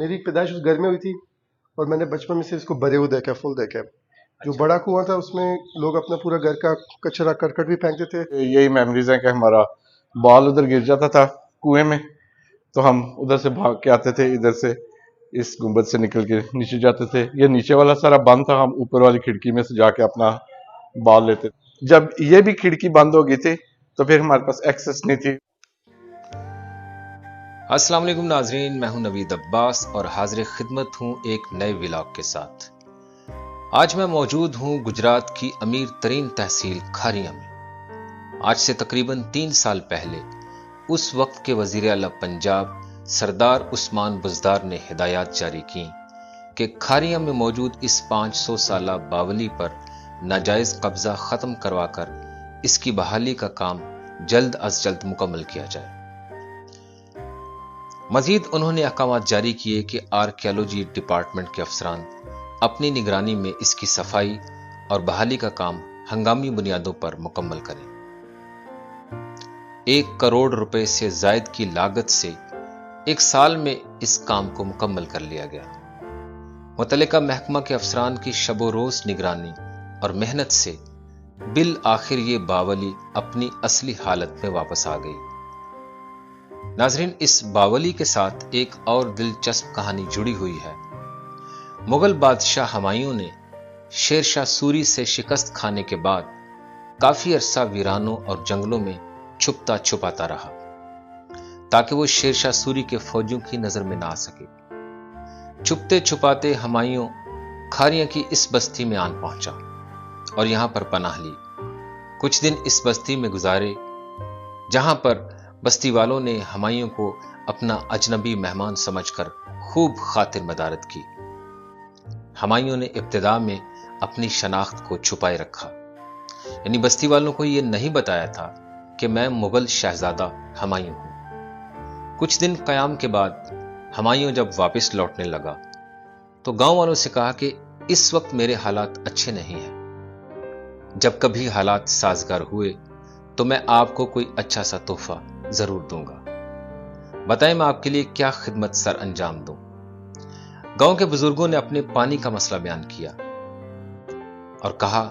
मेरी पैदाइश उस घर में हुई थी और मैंने बचपन में से इसको भरे हुए देखा, फुल देखा। जो बड़ा कुआं था उसमें लोग अपना पूरा घर का कचरा करकट भी फेंकते थे। यही मेमोरीज है कि हमारा बॉल उधर गिर जाता था कुएं में, तो हम उधर से भाग के आते थे, इधर से इस गुंबद से निकल के नीचे जाते थे। ये नीचे वाला सारा बंद था, हम ऊपर वाली खिड़की में से जाके अपना बॉल लेते थे। जब ये भी खिड़की बंद हो गई थी तो फिर हमारे पास एक्सेस नहीं थी। अस्सलाम वालेकुम नाजरीन, मैं हूं नवीद अब्बास और हाजिर खिदमत हूं एक नए व्लॉग के साथ। आज मैं मौजूद हूं गुजरात की अमीर तरीन तहसील खारिया में। आज से तकरीबन 3 साल पहले उस वक्त के वजीर आला पंजाब सरदार उस्मान बुज़दार ने हिदायत जारी की कि खारिया में मौजूद इस 500 साला बावली पर नाजायज कब्जा खत्म करवाकर इसकी बहाली का काम जल्द अज जल्द मुकम्मल किया जाए। मजीद उन्होंने अहकामात जारी किए कि आर्कियोलॉजी डिपार्टमेंट के अफसरान अपनी निगरानी में इसकी सफाई और बहाली का काम हंगामी बुनियादों पर मुकम्मल करें। 1 करोड़ रुपए से जायद की लागत से 1 साल में इस काम को मुकम्मल कर लिया गया। मुतल्लिका महकमा के अफसरान की शबो रोज निगरानी और मेहनत से बिल आखिर ये बावली अपनी असली हालत में वापस आ गई। नाजरीन, इस बावली के साथ एक और दिलचस्प कहानी जुड़ी हुई है। मुगल बादशाह हुमायूं ने शेरशाह सूरी से शिकस्त खाने के बाद काफी अरसा वीरानों और जंगलों में छुपता छुपाता रहा ताकि वो शेरशाह सूरी के फौजियों की नजर में ना आ सके। छुपते छुपाते हुमायूं खारिया की इस बस्ती में आन पहुंचा और यहां पर पनाह ली। कुछ दिन इस बस्ती में गुजारे जहां पर बस्ती वालों ने हुमायूं को अपना अजनबी मेहमान समझकर खूब खातिर मदारत की। हुमायूं ने इब्तिदा में अपनी शनाख्त को छुपाए रखा, यानी बस्ती वालों को यह नहीं बताया था कि मैं मुगल शहजादा हुमायूं हूं। कुछ दिन कयाम के बाद हुमायूं जब वापस लौटने लगा तो गांव वालों से कहा कि इस वक्त मेरे हालात अच्छे नहीं हैं। जब कभी हालात साजगार हुए तो मैं आपको कोई अच्छा सा तोहफा जरूर दूंगा। बताएं मैं आपके लिए क्या खिदमत सर अंजाम दूं। गांव के बुजुर्गों ने अपने पानी का मसला बयान किया और कहा,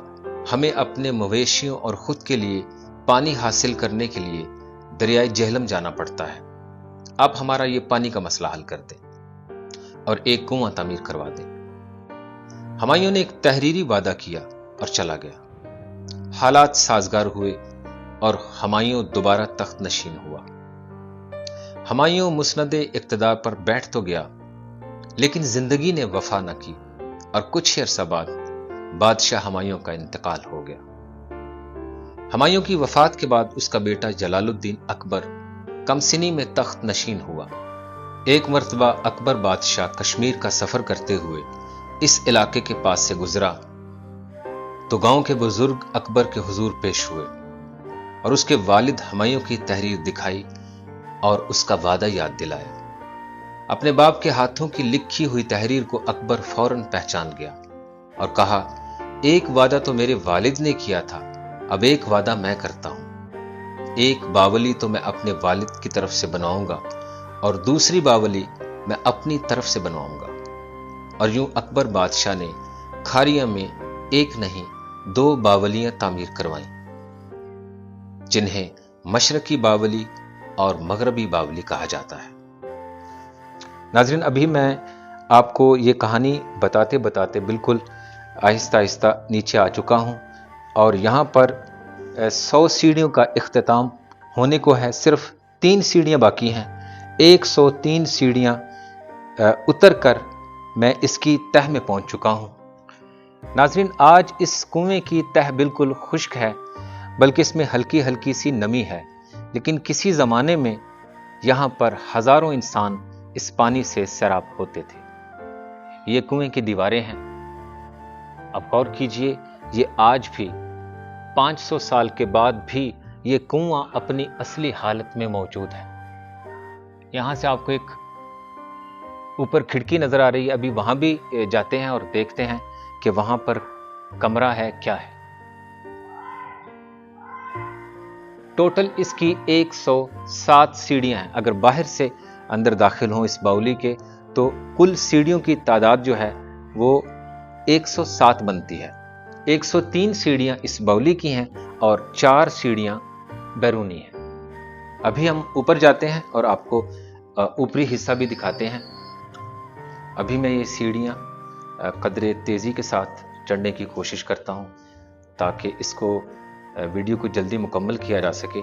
हमें अपने मवेशियों और खुद के लिए पानी हासिल करने के लिए दरियाए जेहलम जाना पड़ता है। आप हमारा ये पानी का मसला हल कर दें और एक कुआं तामीर करवा दें। हुमायूं ने एक तहरीरी वादा किया और चला गया। हालात साजगार हुए और हुमायूं दोबारा तख्त नशीन हुआ। हुमायूं मुस्नदे इक्तदार पर बैठ तो गया, लेकिन जिंदगी ने वफा न की और कुछ ही अरसा बाद बादशाह हुमायूं का इंतकाल हो गया। हुमायूं की वफात के बाद उसका बेटा जलालुद्दीन अकबर कमसिनी में तख्त नशीन हुआ। एक मर्तबा अकबर बादशाह कश्मीर का सफर करते हुए इस इलाके के पास से गुजरा तो गांव के बुजुर्ग अकबर के हुजूर पेश हुए और उसके वालिद हुमायूं की तहरीर दिखाई और उसका वादा याद दिलाया। अपने बाप के हाथों की लिखी हुई तहरीर को अकबर फौरन पहचान गया और कहा, एक वादा तो मेरे वालिद ने किया था, अब एक वादा मैं करता हूं। एक बावली तो मैं अपने वालिद की तरफ से बनवाऊंगा और दूसरी बावली मैं अपनी तरफ से बनवाऊंगा। और यूं अकबर बादशाह ने खारिया में एक नहीं 2 बावलियां तामीर करवाईं, जिन्हें मशरकी बावली और मगरबी बावली कहा जाता है। नाज़रीन, अभी मैं आपको ये कहानी बताते बताते बिल्कुल आहिस्ता आहिस्ता नीचे आ चुका हूँ और यहाँ पर 100 सीढ़ियों का इख्तिताम होने को है। सिर्फ 3 सीढ़ियाँ बाकी हैं। 103 सीढ़ियाँ उतर कर मैं इसकी तह में पहुँच चुका हूँ। नाज़रीन, आज इस कुएं की तह बिल्कुल खुश्क है बल्कि इसमें हल्की हल्की सी नमी है। लेकिन किसी ज़माने में यहाँ पर हज़ारों इंसान इस पानी से सैराब होते थे। ये कुएं की दीवारें हैं। अब गौर कीजिए, ये आज भी 500 साल के बाद भी ये कुआं अपनी असली हालत में मौजूद है। यहां से आपको एक ऊपर खिड़की नजर आ रही है। अभी वहां भी जाते हैं और देखते हैं कि वहां पर कमरा है क्या है। टोटल इसकी 107 सीढ़ियां हैं। अगर बाहर से अंदर दाखिल हों इस बाउली के, तो कुल सीढ़ियों की तादाद जो है वो 107 बनती है। 103 सीढ़ियां इस बाउली की हैं और 4 सीढ़ियां बैरूनी हैं। अभी हम ऊपर जाते हैं और आपको ऊपरी हिस्सा भी दिखाते हैं। अभी मैं ये सीढ़ियां कदरे तेजी के साथ चढ़ने की कोशिश करता हूं ताकि इसको वीडियो को जल्दी मुकम्मल किया जा सके।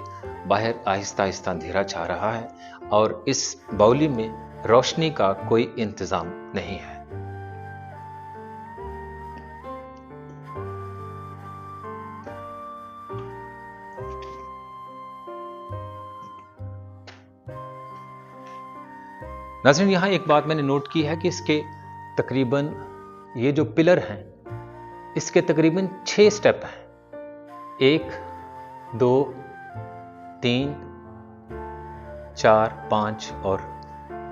बाहर आहिस्ता आहिस्ता अंधेरा छा रहा है और इस बाउली में रोशनी का कोई इंतजाम नहीं है। नाज़रीन, यहां एक बात मैंने नोट की है कि इसके तकरीबन ये जो पिलर हैं इसके तकरीबन 6 स्टेप हैं। 1, 2, 3, 4, 5 और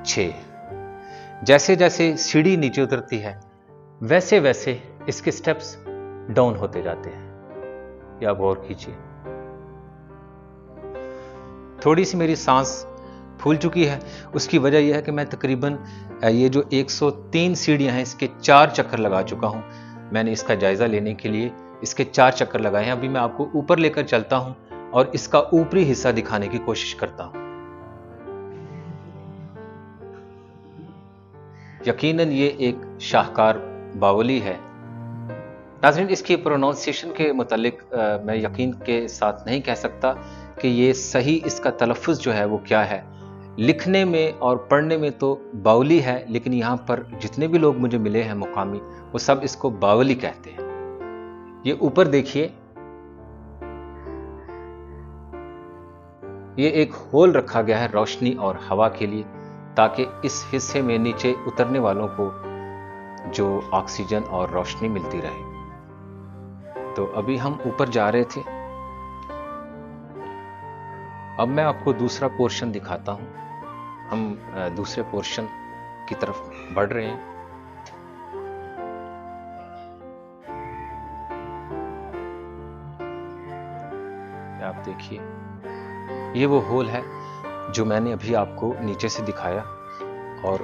6। जैसे जैसे सीढ़ी नीचे उतरती है वैसे वैसे इसके स्टेप्स डाउन होते जाते हैं। या आप गौर कीजिए, थोड़ी सी मेरी सांस फूल चुकी है। उसकी वजह यह है कि मैं तकरीबन ये जो 103 सीढ़ियां हैं इसके 4 चक्कर लगा चुका हूं। मैंने इसका जायजा लेने के लिए इसके 4 चक्कर लगाए हैं। अभी मैं आपको ऊपर लेकर चलता हूं और इसका ऊपरी हिस्सा दिखाने की कोशिश करता हूं। यकीनन ये एक शाहकार बावली है। नाज़रीन, इसकी प्रोनाउंसिएशन के मुतालिक मैं यकीन के साथ नहीं कह सकता कि ये सही इसका तलफ़्फ़ुज़ जो है वो क्या है। लिखने में और पढ़ने में तो बावली है, लेकिन यहाँ पर जितने भी लोग मुझे मिले हैं मुकामी, वो सब इसको बावली कहते हैं। ये ऊपर देखिए, ये एक होल रखा गया है रोशनी और हवा के लिए, ताकि इस हिस्से में नीचे उतरने वालों को जो ऑक्सीजन और रोशनी मिलती रहे। तो अभी हम ऊपर जा रहे थे। अब मैं आपको दूसरा पोर्शन दिखाता हूं। हम दूसरे पोर्शन की तरफ बढ़ रहे हैं। आप देखिए, ये वो होल है जो मैंने अभी आपको नीचे से दिखाया और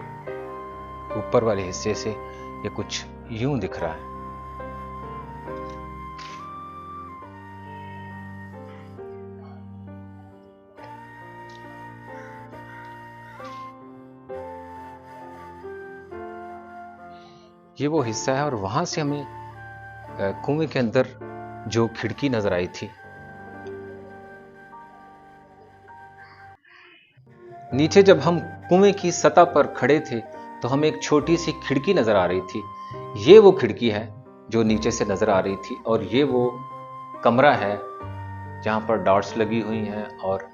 ऊपर वाले हिस्से से ये कुछ यूं दिख रहा है। ये वो हिस्सा है और वहां से हमें कुएं के अंदर जो खिड़की नजर आई थी, नीचे जब हम कुएं की सतह पर खड़े थे तो हमें एक छोटी सी खिड़की नजर आ रही थी। ये वो खिड़की है जो नीचे से नजर आ रही थी और ये वो कमरा है जहां पर डॉट्स लगी हुई हैं। और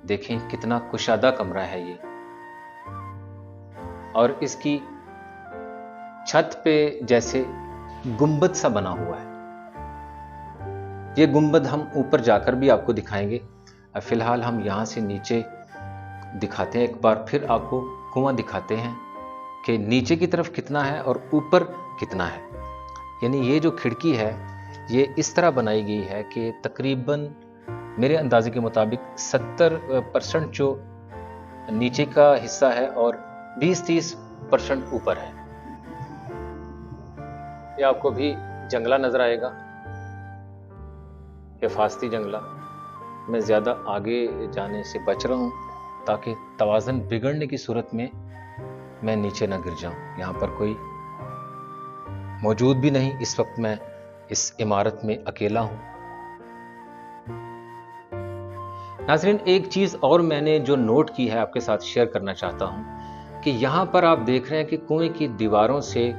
देखें कितना कुशादा कमरा है ये। और इसकी छत पे जैसे गुंबद सा बना हुआ है। ये गुंबद हम ऊपर जाकर भी आपको दिखाएंगे। फिलहाल हम यहां से नीचे दिखाते हैं। एक बार फिर आपको कुआं दिखाते हैं कि नीचे की तरफ कितना है और ऊपर कितना है। यानी ये जो खिड़की है ये इस तरह बनाई गई है कि तकरीबन मेरे अंदाजे के मुताबिक 70% जो नीचे का हिस्सा है और 20-30% ऊपर है। ये आपको भी जंगला नजर आएगा, हिफाजती जंगला। मैं ज्यादा आगे जाने से बच रहा हूं ताकि तवाज़ुन बिगड़ने की सूरत में मैं नीचे ना गिर जाऊं। यहां पर कोई मौजूद भी नहीं। इस वक्त मैं इस इमारत में अकेला हूं। नाज़रीन, एक चीज और मैंने जो नोट की है आपके साथ शेयर करना चाहता हूं कि यहां पर आप देख रहे हैं कि कुएं की दीवारों से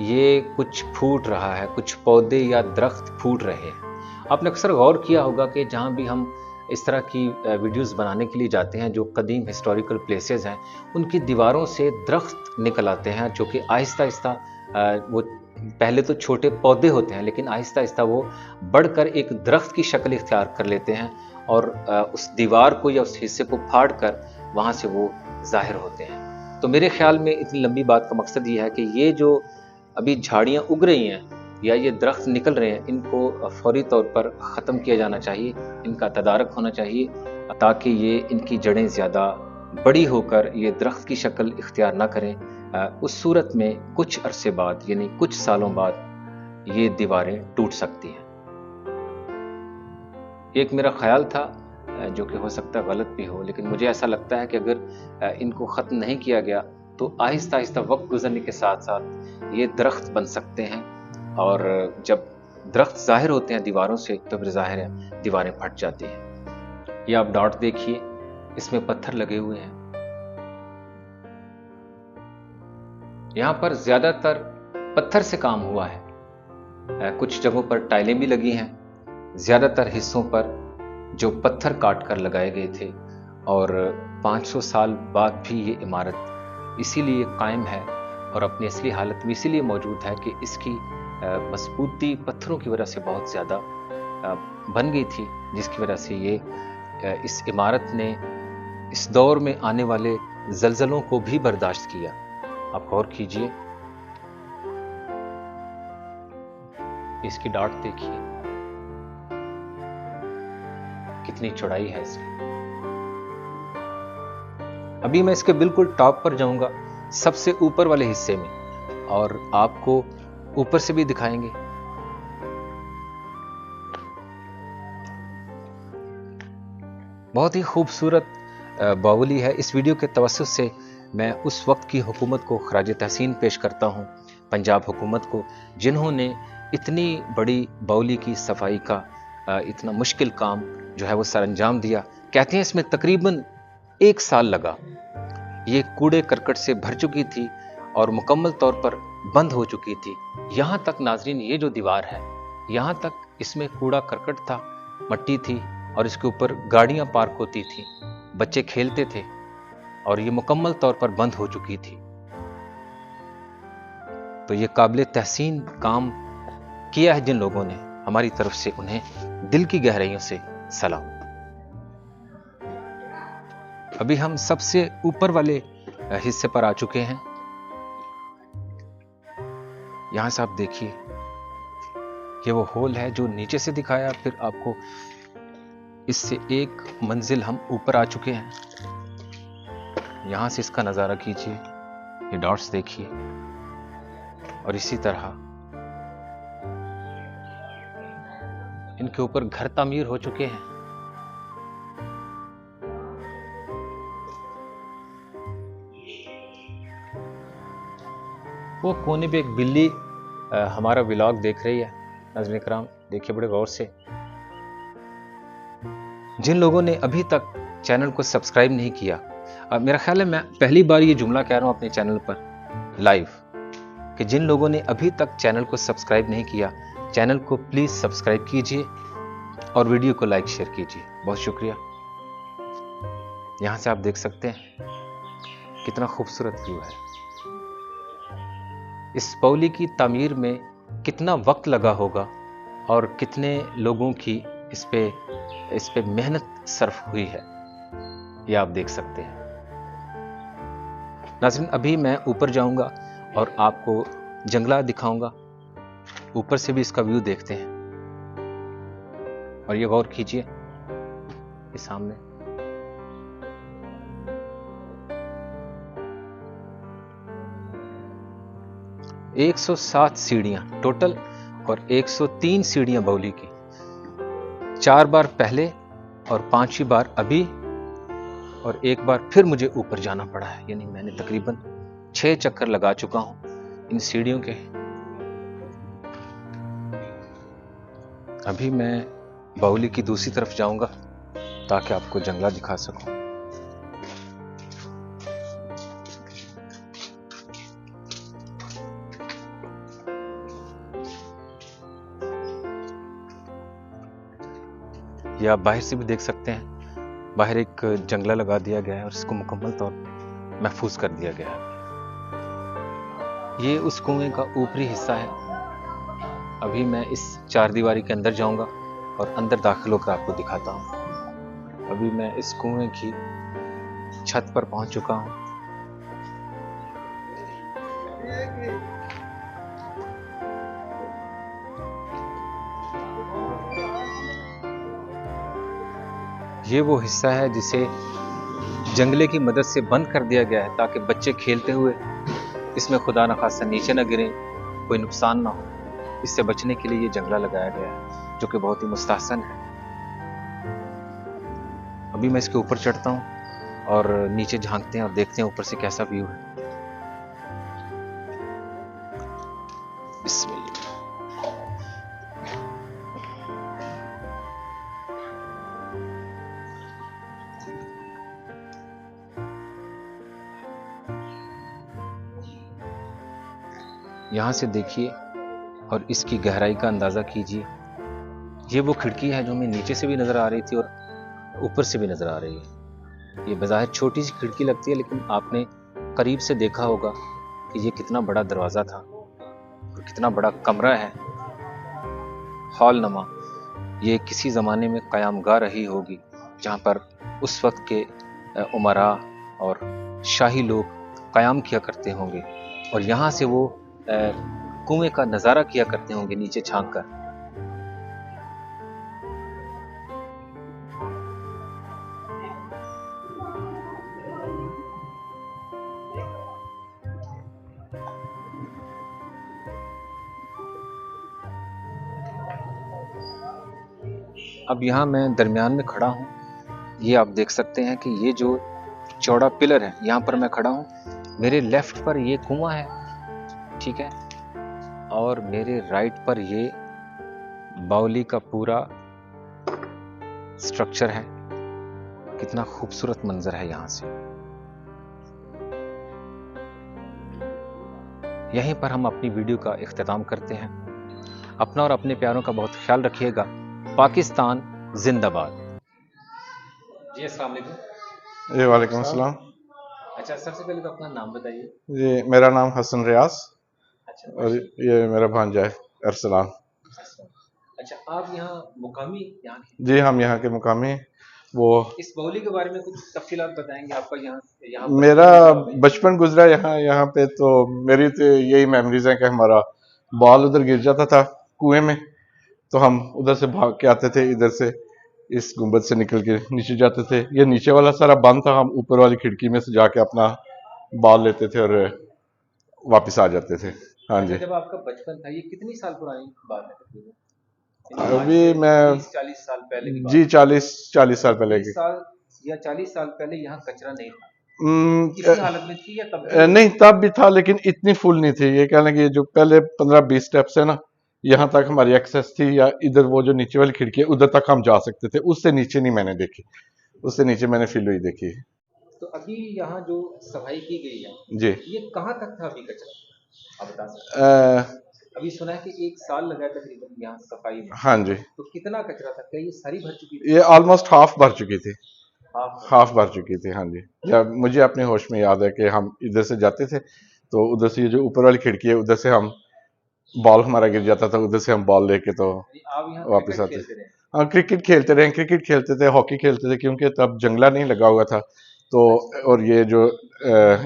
ये कुछ फूट रहा है, कुछ पौधे या दरख्त फूट रहे हैं आपने अक्सर गौर किया होगा कि जहाँ भी हम इस तरह की वीडियोस बनाने के लिए जाते हैं, जो कदीम हिस्टोरिकल प्लेसेस हैं, उनकी दीवारों से दरख्त निकल आते हैं, जो कि आहिस्ता आहिस्ता वो पहले तो छोटे पौधे होते हैं, लेकिन आहिस्ता आहिस्ता वो बढ़कर एक दरख्त की शक्ल इख्तियार कर लेते हैं और उस दीवार को या उस हिस्से को फाड़ कर वहाँ से वो जाहिर होते हैं। तो मेरे ख्याल में इतनी लंबी बात का मकसद ये है कि ये जो अभी झाड़ियाँ उग रही हैं या ये दरख्त निकल रहे हैं, इनको फौरी तौर पर ख़त्म किया जाना चाहिए, इनका तदारक होना चाहिए, ताकि ये इनकी जड़ें ज़्यादा बड़ी होकर ये दरख्त की शक्ल इख्तियार ना करें। उस सूरत में कुछ अरसे बाद, यानी कुछ सालों बाद, ये दीवारें टूट सकती हैं। एक मेरा ख्याल था, जो कि हो सकता है गलत भी हो, लेकिन मुझे ऐसा लगता है कि अगर इनको ख़त्म नहीं किया गया तो आहिस्ता आहिस्ता वक्त गुजरने के साथ साथ ये दरख्त बन सकते हैं, और जब दरख्त जाहिर होते हैं दीवारों से तो फिर जाहिर है दीवारें फट जाती हैं। ये आप डॉट देखिए, इसमें पत्थर लगे हुए हैं। यहाँ पर ज्यादातर पत्थर से काम हुआ है। कुछ जगहों पर टाइलें भी लगी हैं, ज्यादातर हिस्सों पर जो पत्थर काट कर लगाए गए थे, और 500 साल बाद भी ये इमारत इसीलिए कायम है और अपनी असली हालत में इसीलिए मौजूद है कि इसकी मजबूती पत्थरों की वजह से बहुत ज़्यादा बन गई थी, जिसकी वजह से ये इस इमारत ने इस दौर में आने वाले जलजलों को भी बर्दाश्त किया। आप गौर कीजिए, इसकी डाट देखिए, कितनी चौड़ाई है इसकी। अभी मैं इसके बिल्कुल टॉप पर जाऊंगा, सबसे ऊपर वाले हिस्से में, और आपको ऊपर से भी दिखाएंगे। बहुत ही खूबसूरत बावली है। इस वीडियो के तवस्सुत से मैं उस वक्त की हुकूमत को खराज तहसीन पेश करता हूं, पंजाब हुकूमत को, जिन्होंने इतनी बड़ी बावली की सफाई का इतना मुश्किल काम जो है वो सरअंजाम दिया। कहते हैं इसमें तकरीबन 1 साल लगा। ये कूड़े करकट से भर चुकी थी और मुकम्मल तौर पर बंद हो चुकी थी। यहां तक नाजरीन, ये जो दीवार है, यहां तक इसमें कूड़ा करकट था, मट्टी थी, और इसके ऊपर गाड़ियां पार्क होती थी, बच्चे खेलते थे, और ये मुकम्मल तौर पर बंद हो चुकी थी। तो ये काबिल तहसीन काम किया है जिन लोगों ने, हमारी तरफ से उन्हें दिल की गहराइयों से सलाम। अभी हम सबसे ऊपर वाले हिस्से पर आ चुके हैं। यहां से आप देखिए, ये वो होल है जो नीचे से दिखाया, फिर आपको इससे एक मंजिल हम ऊपर आ चुके हैं। यहां से इसका नजारा कीजिए, ये डॉट्स देखिए, और इसी तरह इनके ऊपर घर तामीर हो चुके हैं। वो कोने पे एक बिल्ली हमारा व्लॉग देख रही है। नाज़रीन किराम, देखिए बड़े गौर से। जिन लोगों ने अभी तक चैनल को सब्सक्राइब नहीं किया, मेरा ख्याल है मैं पहली बार ये जुमला कह रहा हूं अपने चैनल पर लाइव, कि जिन लोगों ने अभी तक चैनल को सब्सक्राइब नहीं किया, चैनल को प्लीज सब्सक्राइब कीजिए और वीडियो को लाइक शेयर कीजिए। बहुत शुक्रिया। यहां से आप देख सकते हैं कितना खूबसूरत व्यू है। इस बावली की तामीर में कितना वक्त लगा होगा और कितने लोगों की इस पे मेहनत सर्फ हुई है, ये आप देख सकते हैं। नाज़रीन, अभी मैं ऊपर जाऊंगा और आपको जंगला दिखाऊंगा। ऊपर से भी इसका व्यू देखते हैं, और ये गौर कीजिए, ये सामने एक 107 सीढ़ियां टोटल और 103 सीढ़ियां बावली की। 4 बार पहले और 5वीं बार अभी, और एक बार फिर मुझे ऊपर जाना पड़ा है। यानी मैंने तकरीबन 6 चक्कर लगा चुका हूं इन सीढ़ियों के। अभी मैं बावली की दूसरी तरफ जाऊंगा ताकि आपको जंगला दिखा सकूं। ये आप बाहर से भी देख सकते हैं। बाहर एक जंगला लगा दिया गया है और इसको मुकम्मल तौर पे महफूज कर दिया गया है। ये उस कुएं का ऊपरी हिस्सा है। अभी मैं इस चार दीवारी के अंदर जाऊंगा और अंदर दाखिल होकर आपको दिखाता हूँ। अभी मैं इस कुएं की छत पर पहुंच चुका हूँ। ये वो हिस्सा है जिसे जंगले की मदद से बंद कर दिया गया है ताकि बच्चे खेलते हुए इसमें खुदा न खास्ता नीचे न गिरें, कोई नुकसान ना हो। इससे बचने के लिए ये जंगला लगाया गया है जो कि बहुत ही मुस्तहसन है। अभी मैं इसके ऊपर चढ़ता हूँ और नीचे झांकते हैं और देखते हैं ऊपर से कैसा व्यू है। बिस्मिल्लाह। यहाँ से देखिए और इसकी गहराई का अंदाज़ा कीजिए। ये वो खिड़की है जो हमें नीचे से भी नज़र आ रही थी और ऊपर से भी नज़र आ रही है। ये बज़ाहिर छोटी सी खिड़की लगती है, लेकिन आपने करीब से देखा होगा कि ये कितना बड़ा दरवाज़ा था और कितना बड़ा कमरा है, हॉल नमा। ये किसी ज़माने में क़यामगाह रही होगी जहाँ पर उस वक्त के उमरा और शाही लोग क़याम किया करते होंगे और यहाँ से वो कुएं का नज़ारा किया करते होंगे नीचे झांक कर। अब यहाँ मैं दरमियान में खड़ा हूँ। ये आप देख सकते हैं कि ये जो चौड़ा पिलर है, यहाँ पर मैं खड़ा हूँ। मेरे लेफ्ट पर ये कुआं है, ठीक है, और मेरे राइट पर ये बावली का पूरा स्ट्रक्चर है। कितना खूबसूरत मंजर है यहाँ से। यहीं पर हम अपनी वीडियो का इख्तिताम करते हैं। अपना और अपने प्यारों का बहुत ख्याल रखिएगा। पाकिस्तान जिंदाबाद। जी अस्सलाम वालेकुम। जी वालेकुम अस्सलाम। अच्छा, सबसे पहले तो अपना नाम बताइए। जी मेरा नाम हसन रियाज अच्छा, और ये मेरा भांजा है अरसलान। अच्छा, आप यहाँ मुकामी यहाँ के? जी हम यहाँ के मुकामी हैं। वो इस बाउली के बारे में कुछ तफसीलात बताएंगे? आपका यहाँ मेरा बचपन गुजरा यहाँ पे, तो मेरी तो यही मेमोरीज है कि हमारा बॉल उधर गिर जाता था कुएं में, तो हम उधर से भाग के आते थे, इधर से इस गुंबद से निकल के नीचे जाते थे। ये नीचे वाला सारा बंद था, हम ऊपर वाली खिड़की में से जाके अपना बॉल लेते थे और वापस आ जाते थे। हाँ जी। जब आपका बचपन था, ये कितनी साल पुरानी बात है तकरीबन? अभी मैं 40 साल पहले की बात जी 40 साल पहले की। 40 साल पहले यहाँ कचरा नहीं था। इसी इसी हालत में थी या तब नहीं, तब भी था लेकिन इतनी फुल नहीं थी। ये कहने की जो पहले 15-20 स्टेप्स है ना, यहाँ तक हमारी एक्सेस थी, या इधर वो जो नीचे वाली खिड़की है उधर तक हम जा सकते थे। उससे नीचे नहीं मैंने देखी, उससे नीचे मैंने फिल हुई देखी। तो अभी यहाँ जो सफाई की गई है जी, ये कहाँ तक था अभी कचरा, आप बता सकते हैं? अभी सुना है कि 1 साल लगा तकरीबन यहाँ सफाई में। हाँ जी। तो कितना कचरा था? क्या ये सारी भर चुकी थी? ये ऑलमोस्ट हाफ भर चुकी थी, हाफ भर हाफ। चुकी थी। हाँ जी। जब मुझे अपने होश में याद है कि हम इधर से जाते थे, तो उधर से ये जो ऊपर वाली खिड़की है उधर से हम बॉल हमारा गिर जाता था, उधर से हम बॉल लेके तो आप यहाँ वापस क्रिकेट आते। खेलते रहे? हाँ क्रिकेट खेलते रहे, क्रिकेट खेलते थे, हॉकी खेलते थे, क्योंकि तब जंगला नहीं लगा हुआ था तो। और ये जो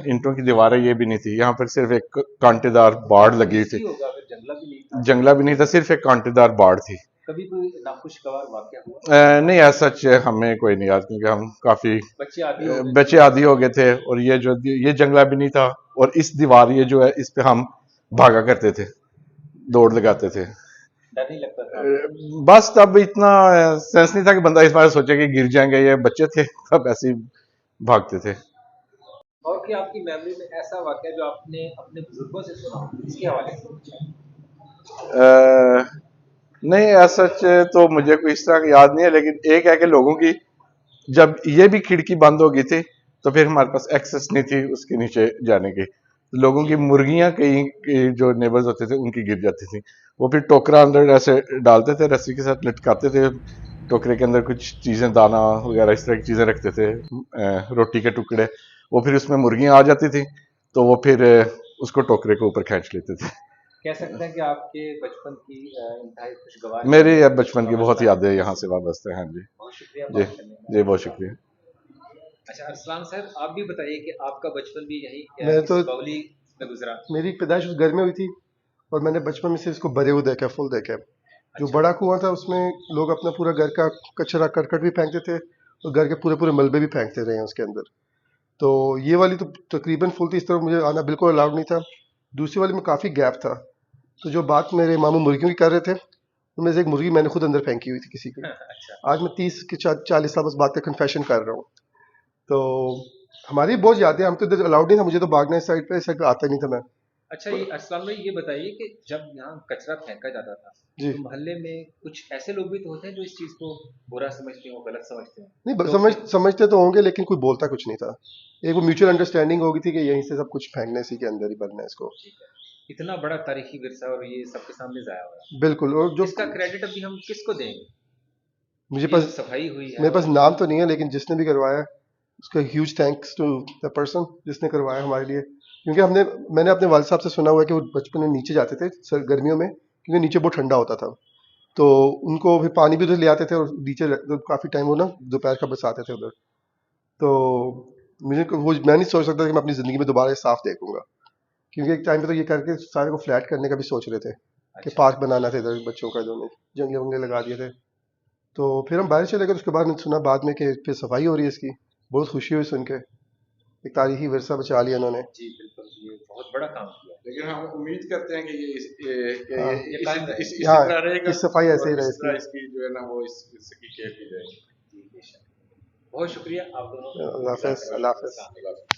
ईंटों की दीवारें ये भी नहीं थी, यहाँ पर सिर्फ एक कांटेदार बाड़ लगी हुई थी। होगा, अगर जंगला भी नहीं था। जंगला भी नहीं था, सिर्फ एक कांटेदार बाड़ थी। कभी कोई नाखुशगवार वाकया हुआ? नहीं ऐसा सच हमें कोई नहीं याद, क्योंकि हम काफी बच्चे आदी हो गए थे। और ये जो ये जंगला भी नहीं था, और इस दीवार ये जो है इस पे हम भागा करते थे, दौड़ लगाते थे। डर नहीं लगता था? बस तब इतना सेंस नहीं था कि बंदा इस बार सोचे कि गिर जाएंगे, ये बच्चे थे तब ऐसे ही भागते थे। और क्या आपकी मेमोरी में ऐसा वाकया जो आपने अपने बुजुर्गों से सुना हो, इसके हवाले से? नहीं ऐसा तो मुझे कोई इस तरह का याद नहीं है, लेकिन एक है कि लोगों की जब ये भी खिड़की बंद हो गई थी तो फिर हमारे पास एक्सेस नहीं थी उसके नीचे जाने की। लोगों की मुर्गियां कई जो नेबर्स होते थे उनकी गिर जाती थी, वो फिर टोकरा अंदर ऐसे डालते थे, रस्सी के साथ लटकाते थे, टोकरे के अंदर कुछ चीजें, दाना वगैरह इस तरह की चीजें रखते थे, रोटी के टुकड़े, वो फिर उसमें मुर्गियां आ जाती थी तो वो फिर उसको टोकरे के ऊपर खींच लेते थे। कह सकते हैं कि आपके बचपन की इंतहाई खुशगवार मेरी यादें अब बचपन की बहुत वाबस्ता है यादें यहाँ यहाँ से। से वाबस्ते हैं। हाँ जी। बहुत शुक्रिया जी। बात करने जी, का। बहुत शुक्रिया। अच्छा अरसलान साहब, आप भी बताइए कि आपका बचपन भी यही मैं इस तो बावली में गुजरा? मेरी पैदाइश उस घर में हुई थी और मैंने बचपन में से इसको भरे हुए देखा, फुल देखा है। जो अच्छा। बड़ा कुआं था उसमें लोग अपना पूरा घर का कचरा करकट भी फेंकते थे और घर के पूरे पूरे मलबे भी फेंकते रहे हैं उसके अंदर। तो ये वाली तो तकरीबन फुल थी, इस तरफ मुझे आना बिल्कुल अलाउड नहीं था। दूसरी वाली में काफ़ी गैप था। तो जो बात मेरे मामू मुर्गियों की कर रहे थे, उनमें से एक मुर्गी मैंने खुद अंदर फेंकी हुई थी किसी की। अच्छा। आज मैं 30 के 40 साल बस बात का कन्फेशन कर रहा हूँ। तो हमारी बहुत यादें, हम तो इधर अलाउड नहीं था, मुझे तो भागना इस साइड पे आता ही नहीं था मैं। अच्छा, ये अरसलान भाई ये बताइए कि जब यहाँ कचरा फेंका जाता था जी। तो मोहल्ले में कुछ ऐसे लोग भी तो होते हैं जो इस चीज को बुरा समझते हो, गलत समझते हैं, नहीं टोकते हो। समझते तो होंगे लेकिन कोई बोलता कुछ नहीं था। एक वो म्यूचुअल अंडरस्टैंडिंग होगी थी कि यहीं से सब कुछ फेंकने, इसी के अंदर ही भरना है इसको। ठीक है। इतना बड़ा तारीखी विरसा और ये सबके सामने जाया हो रहा बिल्कुल। और है, जो इसका क्रेडिट अभी हम किसको देंगे? मुझे ये पास जो सफाई हुई है मेरे पास और नाम जो तो नहीं है, लेकिन जिसने भी करवाया उसका huge thanks to the person जिसने करवाया हमारे लिए। क्योंकि मैंने अपने वालिद साहब से सुना हुआ है कि वो बचपन में नीचे जाते थे सर गर्मियों में, क्योंकि नीचे बहुत ठंडा होता था। तो उनको फिर पानी भी उधर ले आते थे और नीचे तो काफ़ी टाइम वो ना दोपहर का बस आते थे उधर। तो वो मैं नहीं सोच सकता कि मैं अपनी ज़िंदगी में दोबारा ये साफ देखूंगा। क्योंकि एक टाइम पे तो ये करके सारे को फ्लैट करने का भी सोच रहे थे कि अच्छा। पार्क बनाना था इधर बच्चों का, इन्होंने जंगले वंगले लगा दिए थे। तो फिर हम बाहर चले गए, तो उसके बाद मैंने सुना बाद में कि फिर सफाई हो रही है इसकी। बहुत खुशी हुई सुन के, एक तारीखी विरसा बचा लिया इन्होंने। जी बिल्कुल, ये बहुत बड़ा काम किया। लेकिन हम उम्मीद करते हैं कि हाँ, ये कायम रहे। इसी हाँ, तरह रहेगा इस सफाई ऐसे ही और रहे इसी इसकी। तरह इसकी जो है ना वो इसकी केयर की जाएगी। जी बेशक। बहुत शुक्रिया आप दोनों का। अल्लाह हाफ़िज़, जज़ाकल्लाह अल्लाह खैर। हाफ़िज़। अस्सलाम वालेकुम।